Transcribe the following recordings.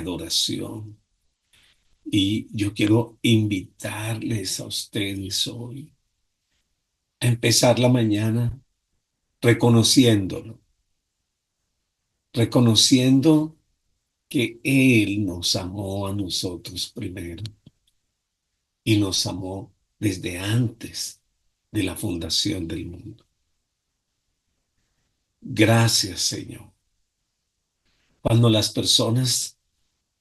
adoración. Y yo quiero invitarles a ustedes hoy a empezar la mañana reconociéndolo, reconociendo que Él nos amó a nosotros primero y nos amó desde antes de la fundación del mundo. Gracias, Señor. Cuando las personas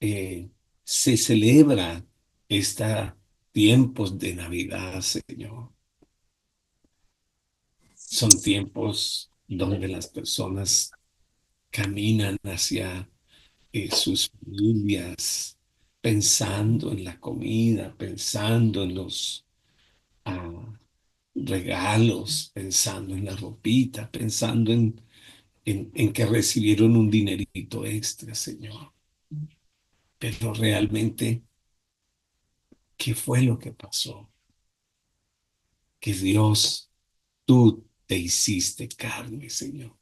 se celebran estos tiempos de Navidad, Señor, son tiempos donde las personas caminan hacia sus familias, pensando en la comida, pensando en los ah, regalos, pensando en la ropita, pensando en que recibieron un dinerito extra, Señor. Pero realmente, ¿qué fue lo que pasó? Que Dios, tú te hiciste carne, Señor,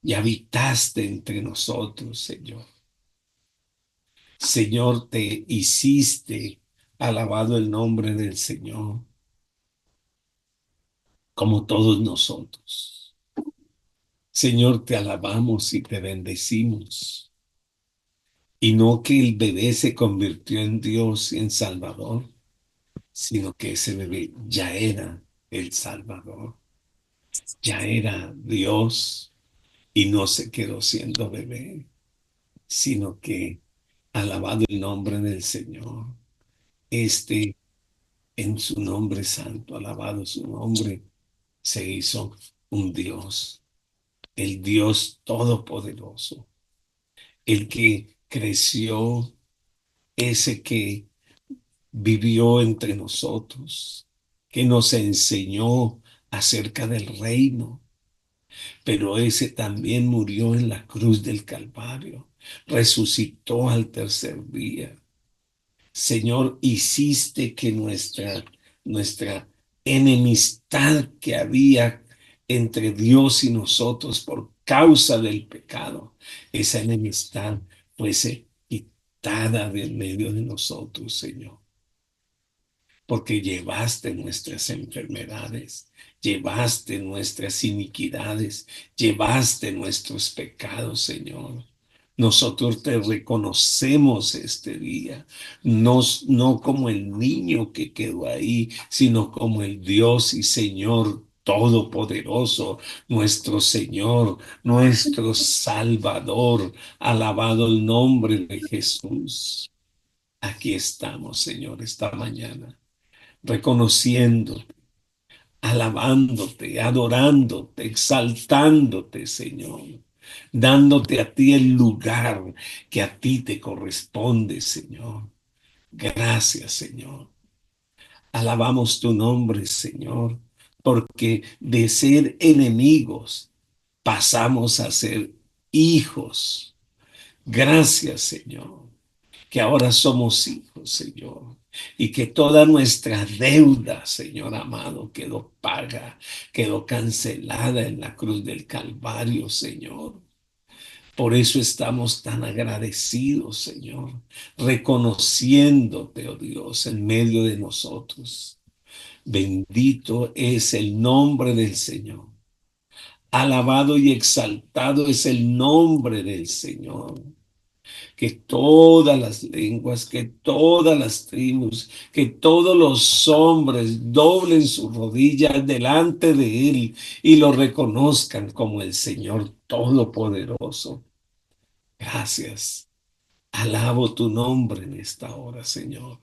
y habitaste entre nosotros, Señor. Señor, te hiciste, alabado el nombre del Señor, como todos nosotros. Señor, te alabamos y te bendecimos. Y no que el bebé se convirtió en Dios y en Salvador, sino que ese bebé ya era el Salvador, ya era Dios y no se quedó siendo bebé, sino que, alabado el nombre del Señor, este en su nombre santo, alabado su nombre, se hizo un Dios, el Dios todopoderoso, el que creció, ese que vivió entre nosotros, que nos enseñó acerca del reino, pero ese también murió en la cruz del Calvario, resucitó al tercer día. Señor, hiciste que nuestra enemistad que había entre Dios y nosotros por causa del pecado, esa enemistad fuese quitada de en medio de nosotros, Señor, porque llevaste nuestras enfermedades, llevaste nuestras iniquidades, llevaste nuestros pecados, Señor. Nosotros te reconocemos este día, no como el niño que quedó ahí, sino como el Dios y Señor Todopoderoso, nuestro Señor, nuestro Salvador. Alabado el nombre de Jesús. Aquí estamos, Señor, esta mañana reconociendo, alabándote, adorándote, exaltándote, Señor, dándote a ti el lugar que a ti te corresponde, Señor. Gracias, Señor. Alabamos tu nombre, Señor, porque de ser enemigos pasamos a ser hijos. Gracias, Señor, que ahora somos hijos, Señor, y que toda nuestra deuda, Señor amado, quedó paga, quedó cancelada en la cruz del Calvario, Señor. Por eso estamos tan agradecidos, Señor, reconociéndote, oh Dios, en medio de nosotros. Bendito es el nombre del Señor. Alabado y exaltado es el nombre del Señor. Que todas las lenguas, que todas las tribus, que todos los hombres doblen sus rodillas delante de Él y lo reconozcan como el Señor Todopoderoso. Gracias. Alabo tu nombre en esta hora, Señor.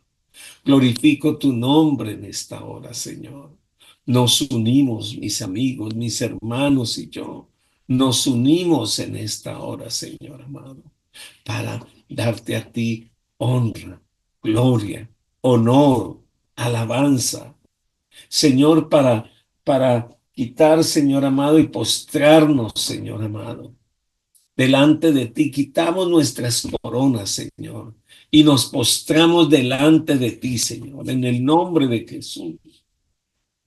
Glorifico tu nombre en esta hora, Señor. Nos unimos, mis amigos, mis hermanos y yo. Nos unimos en esta hora, Señor amado, para darte a ti honra, gloria, honor, alabanza. Señor, para quitar, Señor amado, y postrarnos, Señor amado. Delante de ti quitamos nuestras coronas, Señor, y nos postramos delante de ti, Señor, en el nombre de Jesús.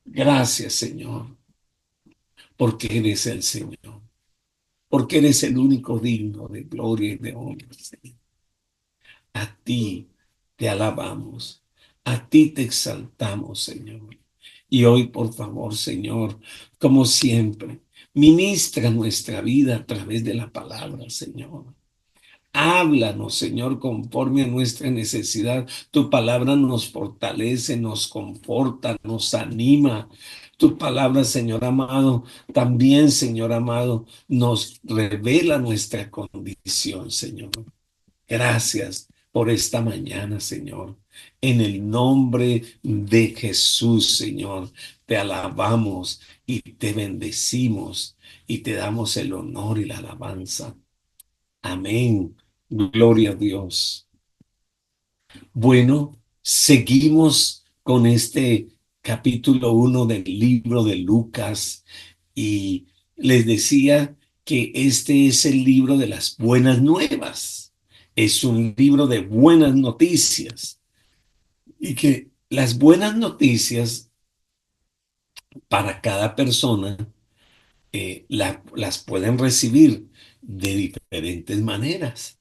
Gracias, Señor, porque eres el Señor. porque eres el único digno de gloria y de honra, Señor. A ti te alabamos, a ti te exaltamos, Señor. Y hoy, por favor, Señor, como siempre, ministra nuestra vida a través de la palabra, Señor. Háblanos, Señor, conforme a nuestra necesidad. Tu palabra nos fortalece, nos conforta, nos anima. Tu palabra, Señor amado, también, Señor amado, nos revela nuestra condición, Señor. Gracias por esta mañana, Señor. En el nombre de Jesús, Señor, te alabamos y te bendecimos y te damos el honor y la alabanza. Amén. Gloria a Dios. Bueno, seguimos con este capítulo 1 del libro de Lucas y les decía que este es el libro de las buenas nuevas. Es un libro de buenas noticias y que las buenas noticias para cada persona las pueden recibir de diferentes maneras.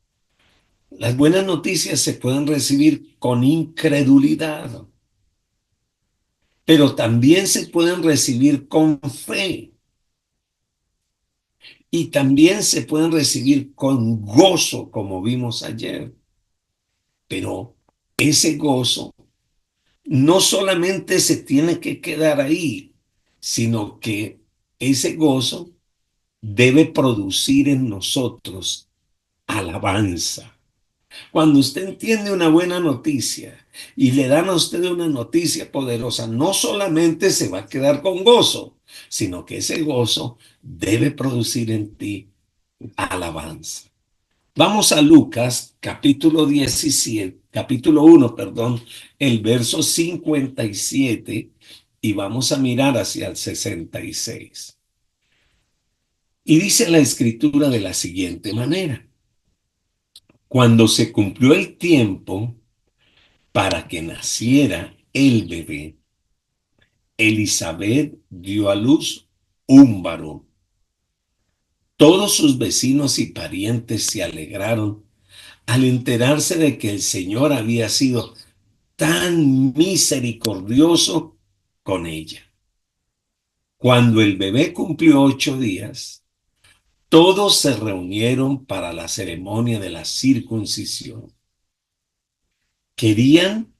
Las buenas noticias se pueden recibir con incredulidad, pero también se pueden recibir con fe y también se pueden recibir con gozo, como vimos ayer. Pero ese gozo no solamente se tiene que quedar ahí, sino que ese gozo debe producir en nosotros alabanza. Cuando usted entiende una buena noticia y le dan a usted una noticia poderosa, no solamente se va a quedar con gozo, sino que ese gozo debe producir en ti alabanza. Vamos a Lucas capítulo 17, capítulo 1, perdón, el verso 57 y vamos a mirar hacia el 66. Y dice la escritura de la siguiente manera: cuando se cumplió el tiempo para que naciera el bebé, Elizabeth dio a luz un varón. Todos sus vecinos y parientes se alegraron al enterarse de que el Señor había sido tan misericordioso con ella. Cuando el bebé cumplió 8 días, todos se reunieron para la ceremonia de la circuncisión. Querían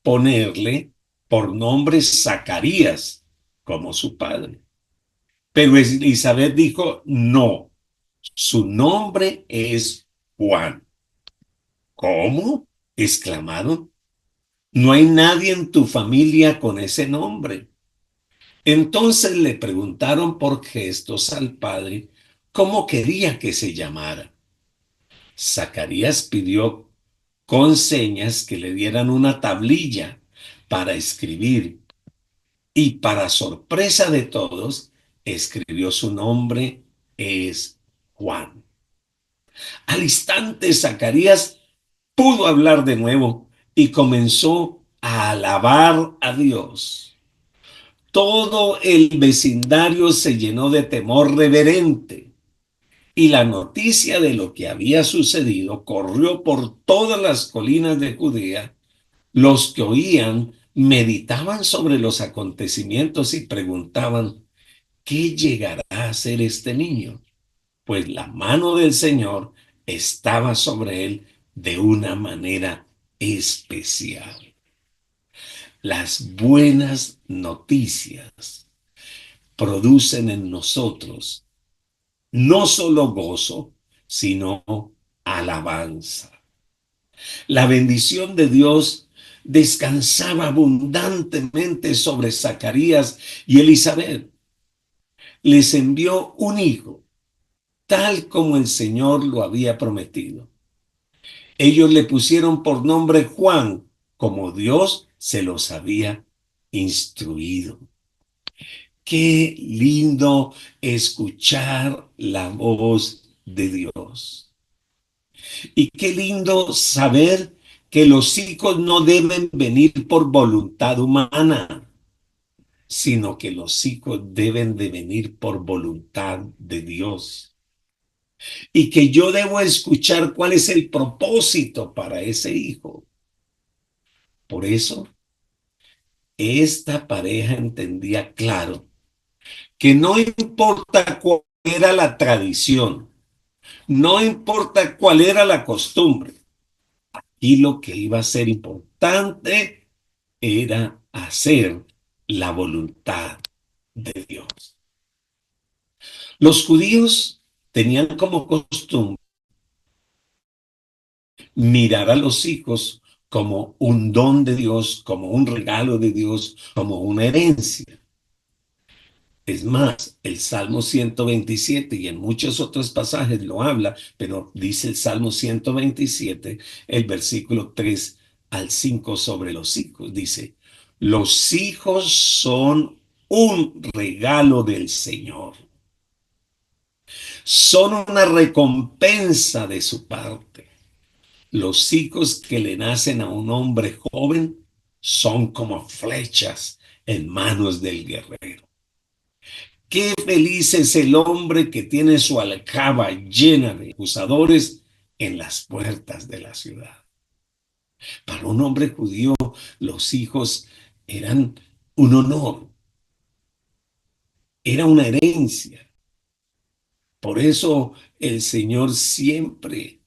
ponerle por nombre Zacarías, como su padre. Pero Elizabeth dijo, no, su nombre es Juan. ¿Cómo? Exclamaron. No hay nadie en tu familia con ese nombre. Entonces le preguntaron por gestos al padre cómo quería que se llamara. Zacarías pidió con señas que le dieran una tablilla para escribir y para sorpresa de todos, escribió su nombre es Juan. Al instante Zacarías pudo hablar de nuevo y comenzó a alabar a Dios. Todo el vecindario se llenó de temor reverente y la noticia de lo que había sucedido corrió por todas las colinas de Judea. Los que oían meditaban sobre los acontecimientos y preguntaban, ¿qué llegará a ser este niño? Pues la mano del Señor estaba sobre él de una manera especial. Las buenas noticias producen en nosotros no solo gozo, sino alabanza. La bendición de Dios descansaba abundantemente sobre Zacarías y Elizabeth. Les envió un hijo, tal como el Señor lo había prometido. Ellos le pusieron por nombre Juan, como Dios se los había instruido. Qué lindo escuchar la voz de Dios. Y qué lindo saber que los hijos no deben venir por voluntad humana, sino que los hijos deben de venir por voluntad de Dios. y que yo debo escuchar cuál es el propósito para ese hijo. Por eso, esta pareja entendía claro que no importa cuál era la tradición, no importa cuál era la costumbre, y lo que iba a ser importante era hacer la voluntad de Dios. Los judíos tenían como costumbre mirar a los hijos como un don de Dios, como un regalo de Dios, como una herencia. Es más, el Salmo 127 y en muchos otros pasajes lo habla, pero dice el Salmo 127, el versículo 3 al 5 sobre los hijos. Dice, los hijos son un regalo del Señor, son una recompensa de su parte. Los hijos que le nacen a un hombre joven son como flechas en manos del guerrero. Qué feliz es el hombre que tiene su aljaba llena de acusadores en las puertas de la ciudad. Para un hombre judío, los hijos eran un honor, era una herencia. Por eso el Señor siempre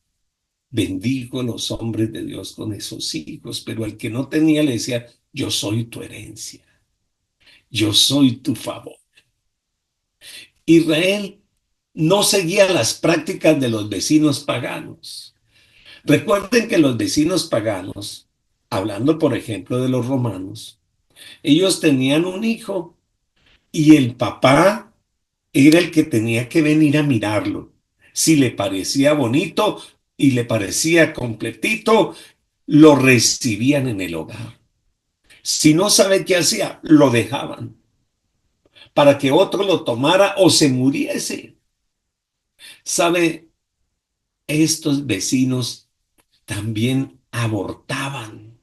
bendijo a los hombres de Dios con esos hijos, pero al que no tenía le decía, yo soy tu herencia, yo soy tu favor. Israel no seguía las prácticas de los vecinos paganos. Recuerden que los vecinos paganos, hablando por ejemplo de los romanos, ellos tenían un hijo y el papá era el que tenía que venir a mirarlo. Si le parecía bonito y le parecía completito, lo recibían en el hogar. Si no sabe qué hacía, lo dejaban para que otro lo tomara o se muriese. ¿Sabe? Estos vecinos también abortaban,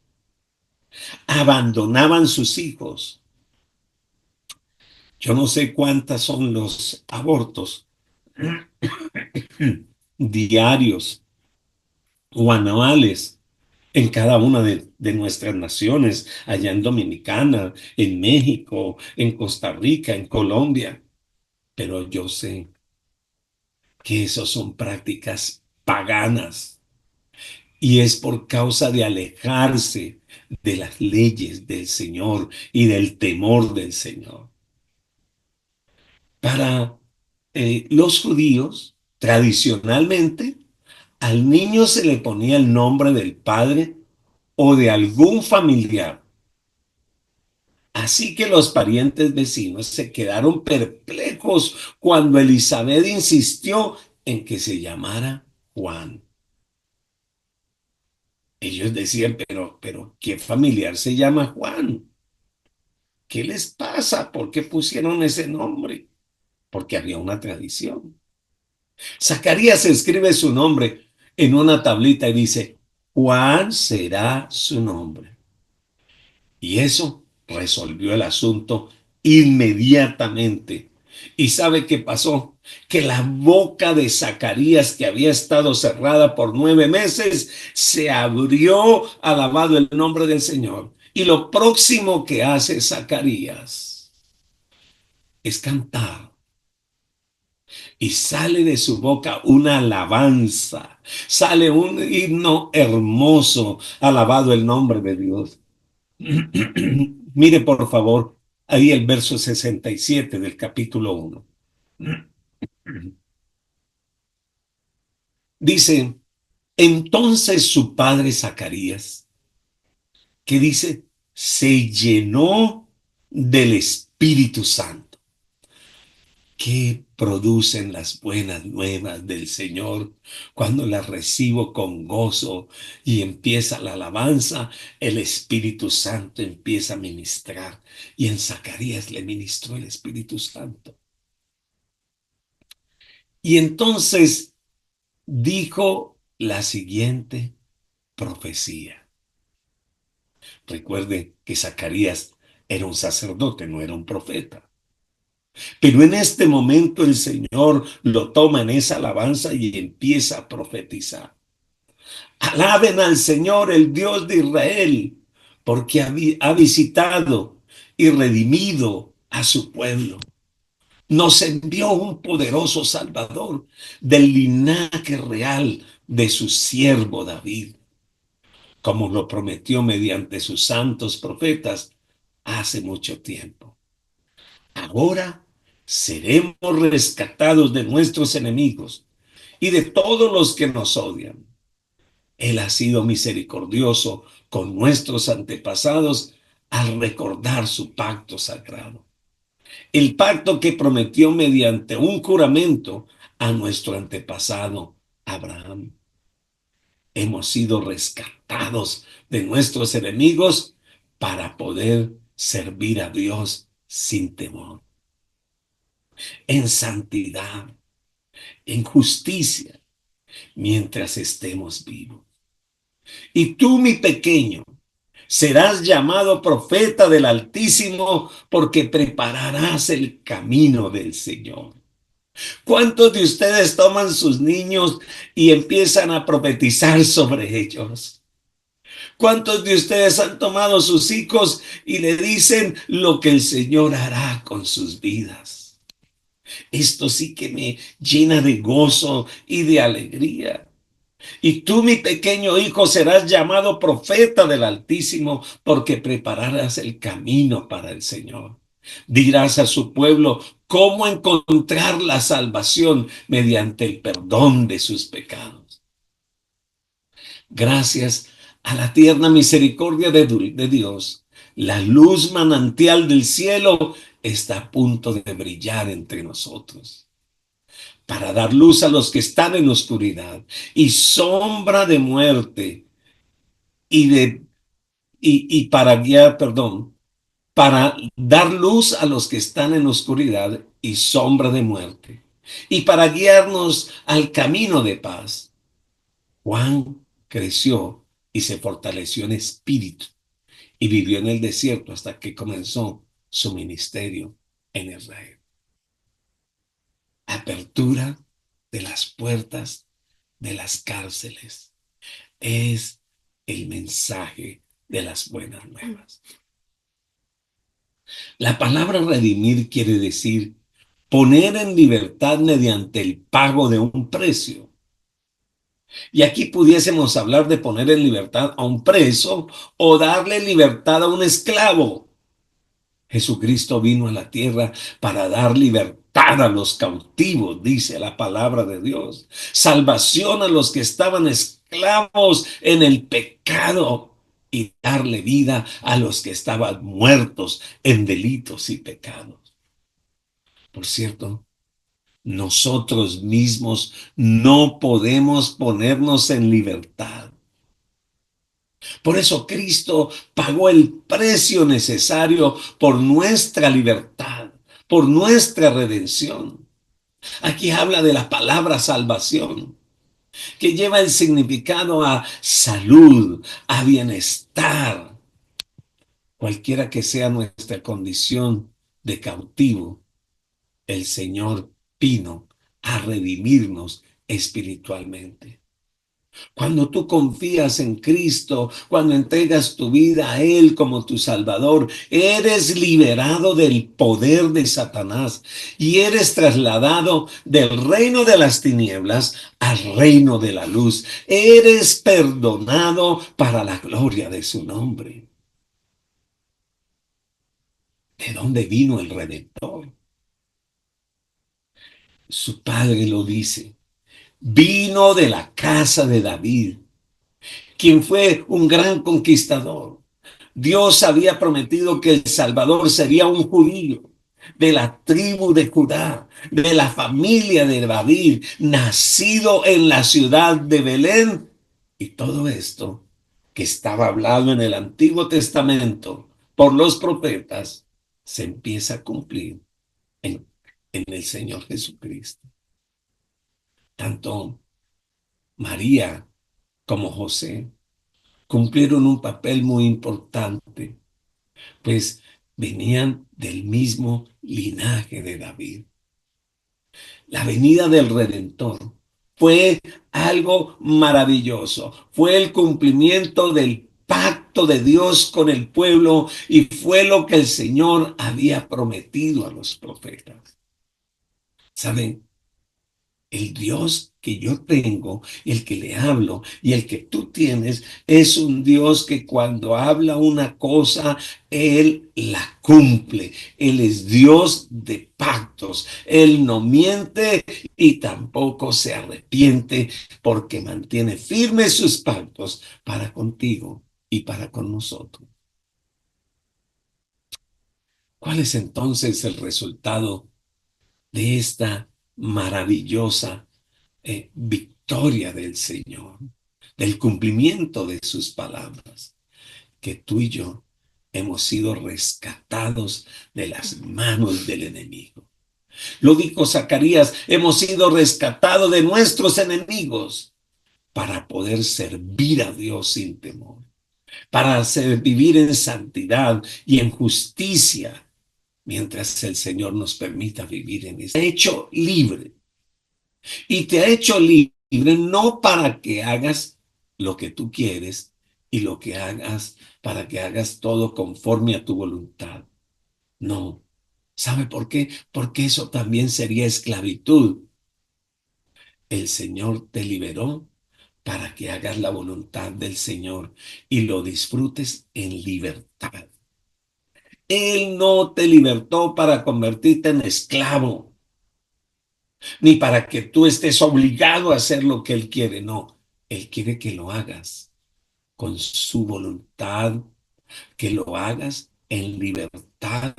abandonaban sus hijos. Yo no sé cuántas son los abortos diarios o anuales en cada una de nuestras naciones, allá en Dominicana, en México, en Costa Rica, en Colombia. Pero yo sé que esos son prácticas paganas y es por causa de alejarse de las leyes del Señor y del temor del Señor. Para los judíos, tradicionalmente, al niño se le ponía el nombre del padre o de algún familiar. Así que los parientes vecinos se quedaron perplejos cuando Elizabeth insistió en que se llamara Juan. Ellos decían, pero, ¿qué familiar se llama Juan? ¿Qué les pasa? ¿Por qué pusieron ese nombre? Porque había una tradición. Zacarías escribe su nombre en una tablita y dice, Juan será su nombre. Y eso resolvió el asunto inmediatamente. ¿Y sabe qué pasó? Que la boca de Zacarías, que había estado cerrada por 9 meses, se abrió alabado el nombre del Señor. Y lo próximo que hace Zacarías es cantar. Y sale de su boca una alabanza, sale un himno hermoso, alabado el nombre de Dios. Mire, por favor, ahí el verso 67 del capítulo 1. Dice, entonces su padre Zacarías, que dice, se llenó del Espíritu Santo. ¿Qué producen las buenas nuevas del Señor cuando las recibo con gozo y empieza la alabanza? El Espíritu Santo empieza a ministrar y en Zacarías le ministró el Espíritu Santo. Y entonces dijo la siguiente profecía. Recuerde que Zacarías era un sacerdote, no era un profeta. Pero en este momento el Señor lo toma en esa alabanza y empieza a profetizar. Alaben al Señor, el Dios de Israel, porque ha visitado y redimido a su pueblo. Nos envió un poderoso Salvador del linaje real de su siervo David, como lo prometió mediante sus santos profetas hace mucho tiempo. Ahora seremos rescatados de nuestros enemigos y de todos los que nos odian. Él ha sido misericordioso con nuestros antepasados al recordar su pacto sagrado. El pacto que prometió mediante un juramento a nuestro antepasado Abraham. Hemos sido rescatados de nuestros enemigos para poder servir a Dios sin temor, en santidad, en justicia, mientras estemos vivos. Y tú, mi pequeño, serás llamado profeta del Altísimo porque prepararás el camino del Señor. ¿Cuántos de ustedes toman sus niños y empiezan a profetizar sobre ellos? ¿Cuántos de ustedes han tomado sus hijos y le dicen lo que el Señor hará con sus vidas? Esto sí que me llena de gozo y de alegría. Y tú, mi pequeño hijo, serás llamado profeta del Altísimo porque prepararás el camino para el Señor. Dirás a su pueblo cómo encontrar la salvación mediante el perdón de sus pecados. Gracias a la tierna misericordia de Dios, la luz manantial del cielo está a punto de brillar entre nosotros para dar luz a los que están en oscuridad y sombra de muerte y para guiar, perdón, para dar luz a los que están en oscuridad y sombra de muerte y para guiarnos al camino de paz. Juan creció y se fortaleció en espíritu y vivió en el desierto hasta que comenzó su ministerio en Israel. Apertura de las puertas de las cárceles es el mensaje de las buenas nuevas. La palabra redimir quiere decir poner en libertad mediante el pago de un precio. Y aquí pudiésemos hablar de poner en libertad a un preso o darle libertad a un esclavo. Jesucristo vino a la tierra para dar libertad a los cautivos, dice la palabra de Dios. Salvación a los que estaban esclavos en el pecado y darle vida a los que estaban muertos en delitos y pecados. Por cierto, nosotros mismos no podemos ponernos en libertad. Por eso Cristo pagó el precio necesario por nuestra libertad, por nuestra redención. Aquí habla de la palabra salvación, que lleva el significado a salud, a bienestar, cualquiera que sea nuestra condición de cautivo. El Señor vino a redimirnos espiritualmente. Cuando tú confías en Cristo, cuando entregas tu vida a Él como tu Salvador, eres liberado del poder de Satanás y eres trasladado del reino de las tinieblas al reino de la luz. Eres perdonado para la gloria de su nombre. ¿De dónde vino el Redentor? Su padre lo dice. Vino de la casa de David, quien fue un gran conquistador. Dios había prometido que el Salvador sería un judío de la tribu de Judá, de la familia de David, nacido en la ciudad de Belén. Y todo esto que estaba hablado en el Antiguo Testamento por los profetas se empieza a cumplir en el Señor Jesucristo. Tanto María como José cumplieron un papel muy importante, pues venían del mismo linaje de David. La venida del Redentor fue algo maravilloso. Fue el cumplimiento del pacto de Dios con el pueblo y fue lo que el Señor había prometido a los profetas. ¿Saben? El Dios que yo tengo, el que le hablo y el que tú tienes, es un Dios que cuando habla una cosa, Él la cumple. Él es Dios de pactos. Él no miente y tampoco se arrepiente porque mantiene firmes sus pactos para contigo y para con nosotros. ¿Cuál es entonces el resultado de esta maravillosa victoria del Señor, del cumplimiento de sus palabras, que tú y yo hemos sido rescatados de las manos del enemigo? Lo dijo Zacarías, hemos sido rescatados de nuestros enemigos para poder servir a Dios sin temor, para vivir en santidad y en justicia, mientras el Señor nos permita vivir en eso. Hecho libre. Y te ha hecho libre no para que hagas lo que tú quieres y lo que hagas para que hagas todo conforme a tu voluntad. No. ¿Sabe por qué? Porque eso también sería esclavitud. El Señor te liberó para que hagas la voluntad del Señor y lo disfrutes en libertad. Él no te libertó para convertirte en esclavo, ni para que tú estés obligado a hacer lo que Él quiere. No, Él quiere que lo hagas con su voluntad, que lo hagas en libertad,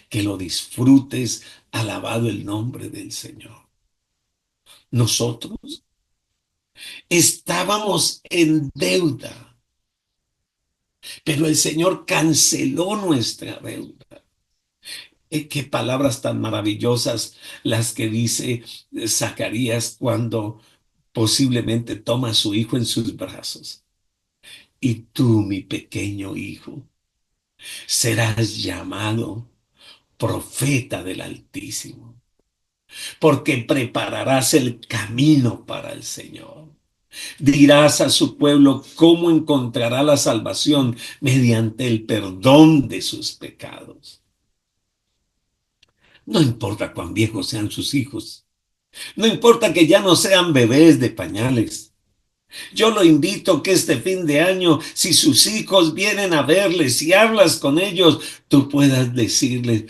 que lo disfrutes, alabado el nombre del Señor. Nosotros estábamos en deuda, pero el Señor canceló nuestra deuda. Qué palabras tan maravillosas las que dice Zacarías cuando posiblemente toma a su hijo en sus brazos. Y tú, mi pequeño hijo, serás llamado profeta del Altísimo, porque prepararás el camino para el Señor. Dirás a su pueblo cómo encontrará la salvación mediante el perdón de sus pecados. No importa cuán viejos sean sus hijos, no importa que ya no sean bebés de pañales. Yo lo invito que este fin de año, si sus hijos vienen a verles y hablas con ellos, tú puedas decirles: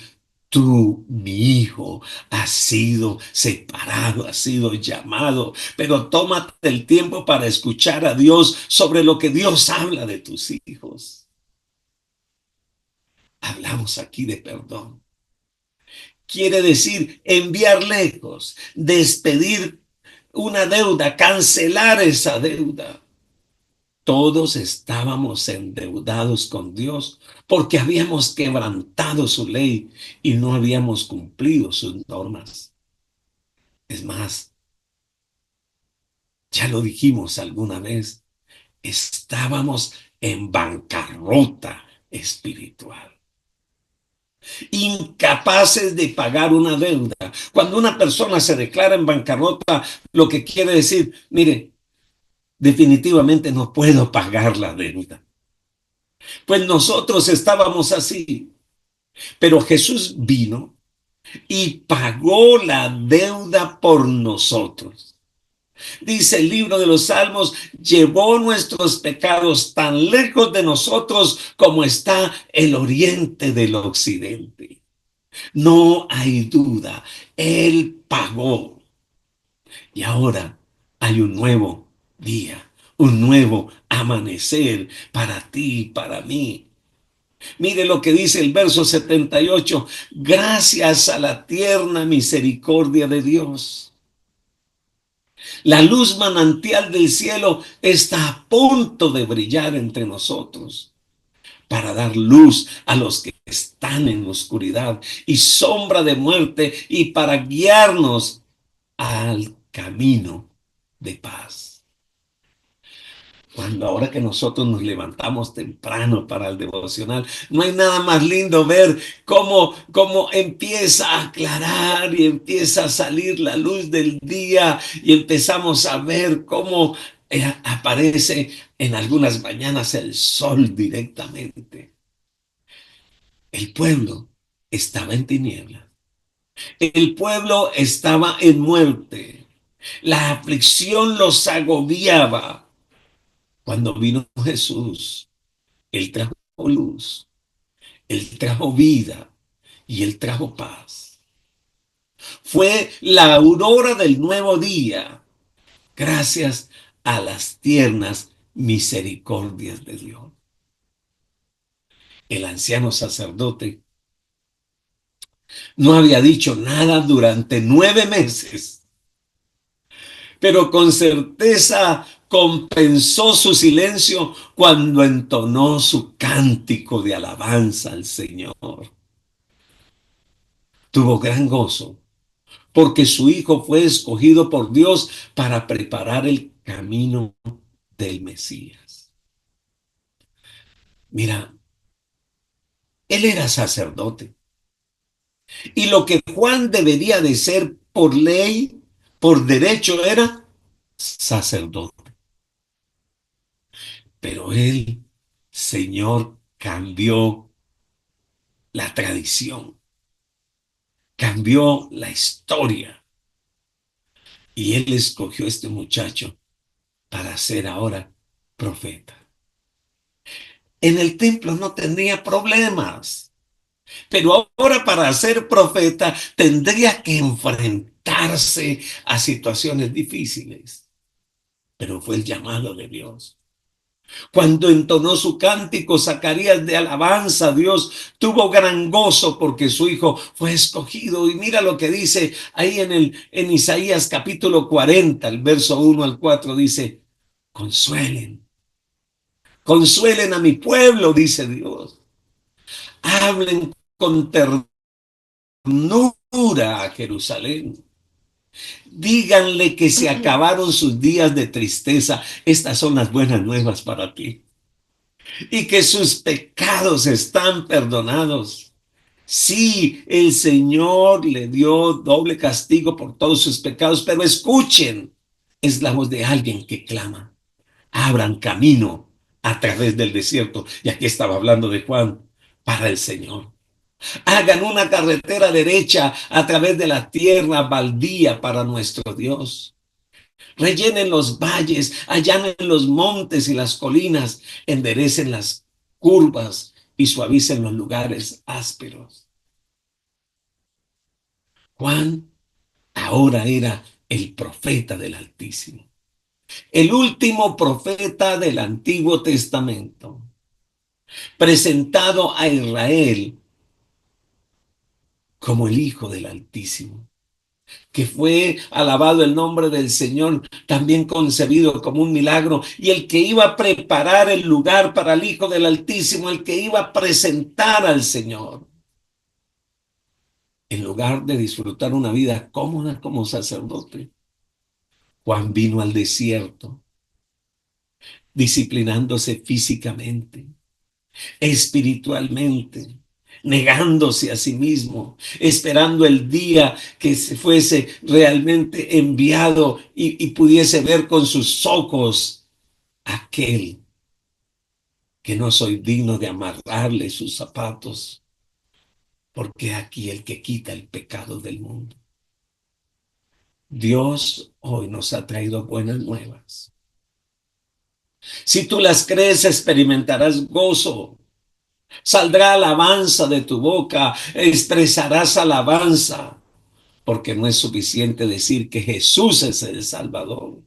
tú, mi hijo, has sido separado, has sido llamado, pero tómate el tiempo para escuchar a Dios sobre lo que Dios habla de tus hijos. Hablamos aquí de perdón. Quiere decir enviar lejos, despedir una deuda, cancelar esa deuda. Todos estábamos endeudados con Dios porque habíamos quebrantado su ley y no habíamos cumplido sus normas. Es más, ya lo dijimos alguna vez, estábamos en bancarrota espiritual, incapaces de pagar una deuda. Cuando una persona se declara en bancarrota, lo que quiere decir: mire, definitivamente no puedo pagar la deuda. Pues nosotros estábamos así, pero Jesús vino y pagó la deuda por nosotros. Dice el libro de los Salmos: llevó nuestros pecados tan lejos de nosotros como está el oriente del occidente. No hay duda, Él pagó. Y ahora hay un nuevo día, un nuevo amanecer para ti y para mí. Mire lo que dice el verso 78. Gracias a la tierna misericordia de Dios. La luz manantial del cielo está a punto de brillar entre nosotros para dar luz a los que están en oscuridad y sombra de muerte y para guiarnos al camino de paz. Cuando ahora que nosotros nos levantamos temprano para el devocional, no hay nada más lindo ver cómo empieza a aclarar y empieza a salir la luz del día y empezamos a ver cómo aparece en algunas mañanas el sol directamente. El pueblo estaba en tinieblas. El pueblo estaba en muerte. La aflicción los agobiaba. Cuando vino Jesús, Él trajo luz, Él trajo vida y Él trajo paz. Fue la aurora del nuevo día, gracias a las tiernas misericordias de Dios. El anciano sacerdote no había dicho nada durante 9 meses, pero con certeza compensó su silencio cuando entonó su cántico de alabanza al Señor. Tuvo gran gozo porque su hijo fue escogido por Dios para preparar el camino del Mesías. Mira, él era sacerdote y lo que Juan debería de ser por ley, por derecho, era sacerdote. Pero él, Señor, cambió la tradición, cambió la historia y él escogió a este muchacho para ser ahora profeta. En el templo no tendría problemas, pero ahora para ser profeta tendría que enfrentarse a situaciones difíciles. Pero fue el llamado de Dios. Cuando entonó su cántico, Zacarías, de alabanza a Dios, tuvo gran gozo porque su hijo fue escogido. Y mira lo que dice ahí en Isaías capítulo 40, el verso 1 al 4, dice: consuelen, consuelen a mi pueblo, dice Dios. Hablen con ternura a Jerusalén. Díganle que se acabaron sus días de tristeza. Estas son las buenas nuevas para ti. Y que sus pecados están perdonados. Sí, el Señor le dio doble castigo por todos sus pecados, pero escuchen, es la voz de alguien que clama: abran camino a través del desierto. Y aquí estaba hablando de Juan, para el Señor. Hagan una carretera derecha a través de la tierra baldía para nuestro Dios. Rellenen los valles, allanen los montes y las colinas, enderecen las curvas y suavicen los lugares ásperos. Juan ahora era el profeta del Altísimo, el último profeta del Antiguo Testamento, presentado a Israel como el Hijo del Altísimo, que fue alabado el nombre del Señor, también concebido como un milagro, y el que iba a preparar el lugar para el Hijo del Altísimo, el que iba a presentar al Señor. En lugar de disfrutar una vida cómoda como sacerdote, Juan vino al desierto, disciplinándose físicamente, espiritualmente, negándose a sí mismo, esperando el día que se fuese realmente enviado y pudiese ver con sus ojos aquel que no soy digno de amarrarle sus zapatos, porque aquí el que quita el pecado del mundo. Dios hoy nos ha traído buenas nuevas. Si tú las crees, experimentarás gozo. Saldrá alabanza de tu boca, expresarás alabanza, porque no es suficiente decir que Jesús es el Salvador,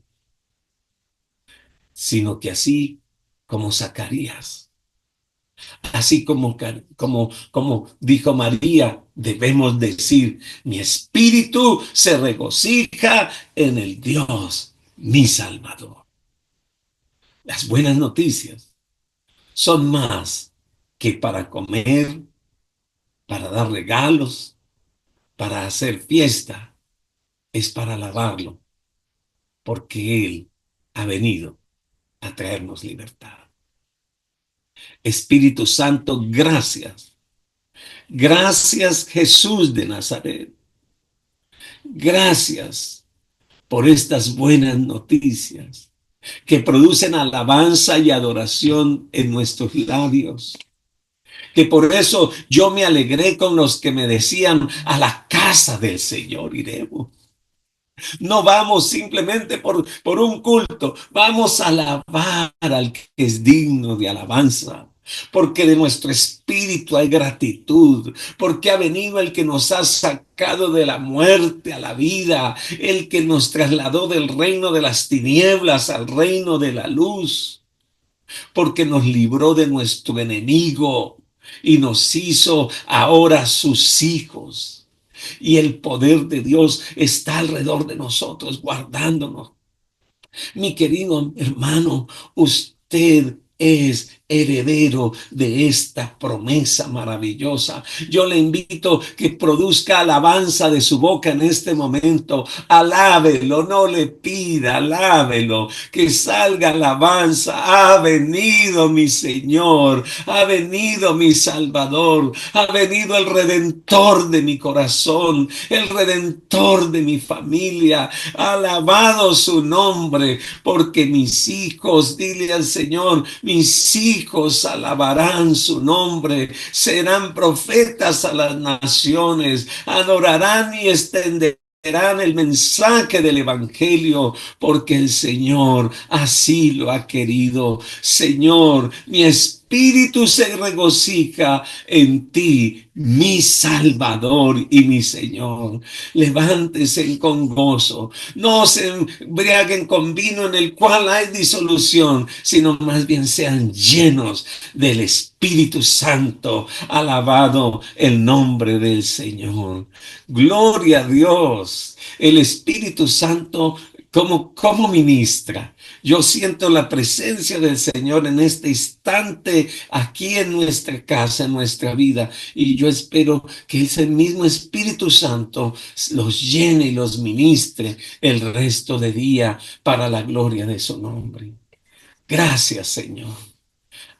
sino que así como Zacarías, así como dijo María, debemos decir: mi espíritu se regocija en el Dios, mi Salvador. Las buenas noticias son más que para comer, para dar regalos, para hacer fiesta. Es para alabarlo, porque Él ha venido a traernos libertad. Espíritu Santo, gracias. Gracias, Jesús de Nazaret. Gracias por estas buenas noticias que producen alabanza y adoración en nuestros labios. Que por eso yo me alegré con los que me decían: a la casa del Señor iremos. No vamos simplemente por un culto, vamos a alabar al que es digno de alabanza. Porque de nuestro espíritu hay gratitud, porque ha venido el que nos ha sacado de la muerte a la vida, el que nos trasladó del reino de las tinieblas al reino de la luz, porque nos libró de nuestro enemigo y nos hizo ahora sus hijos. Y el poder de Dios está alrededor de nosotros, guardándonos. Mi querido hermano, usted es heredero de esta promesa maravillosa. Yo le invito que produzca alabanza de su boca en este momento. Alábelo, no le pida, alábelo, que salga alabanza. Ha venido mi Señor, ha venido mi Salvador, ha venido el Redentor de mi corazón, el Redentor de mi familia. Alabado su nombre, porque mis hijos, dile al Señor, mis hijos alabarán su nombre, serán profetas a las naciones, adorarán y extenderán el mensaje del evangelio, porque el Señor así lo ha querido. Señor, mi espíritu se regocija en ti, mi Salvador y mi Señor. Levántese con gozo, no se embriaguen con vino en el cual hay disolución, sino más bien sean llenos del Espíritu Santo. Alabado el nombre del Señor. Gloria a Dios. El Espíritu Santo, ¿cómo ministra? Yo siento la presencia del Señor en este instante, aquí en nuestra casa, en nuestra vida. Y yo espero que ese mismo Espíritu Santo los llene y los ministre el resto de día para la gloria de su nombre. Gracias, Señor.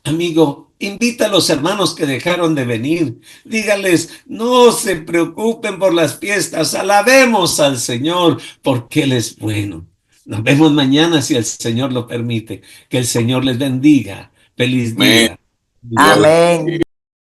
Amigo, invita a los hermanos que dejaron de venir. Dígales, no se preocupen por las fiestas. Alabemos al Señor porque Él es bueno. Nos vemos mañana si el Señor lo permite. Que el Señor les bendiga. Feliz Amén. día. Dios les bendiga. Amén.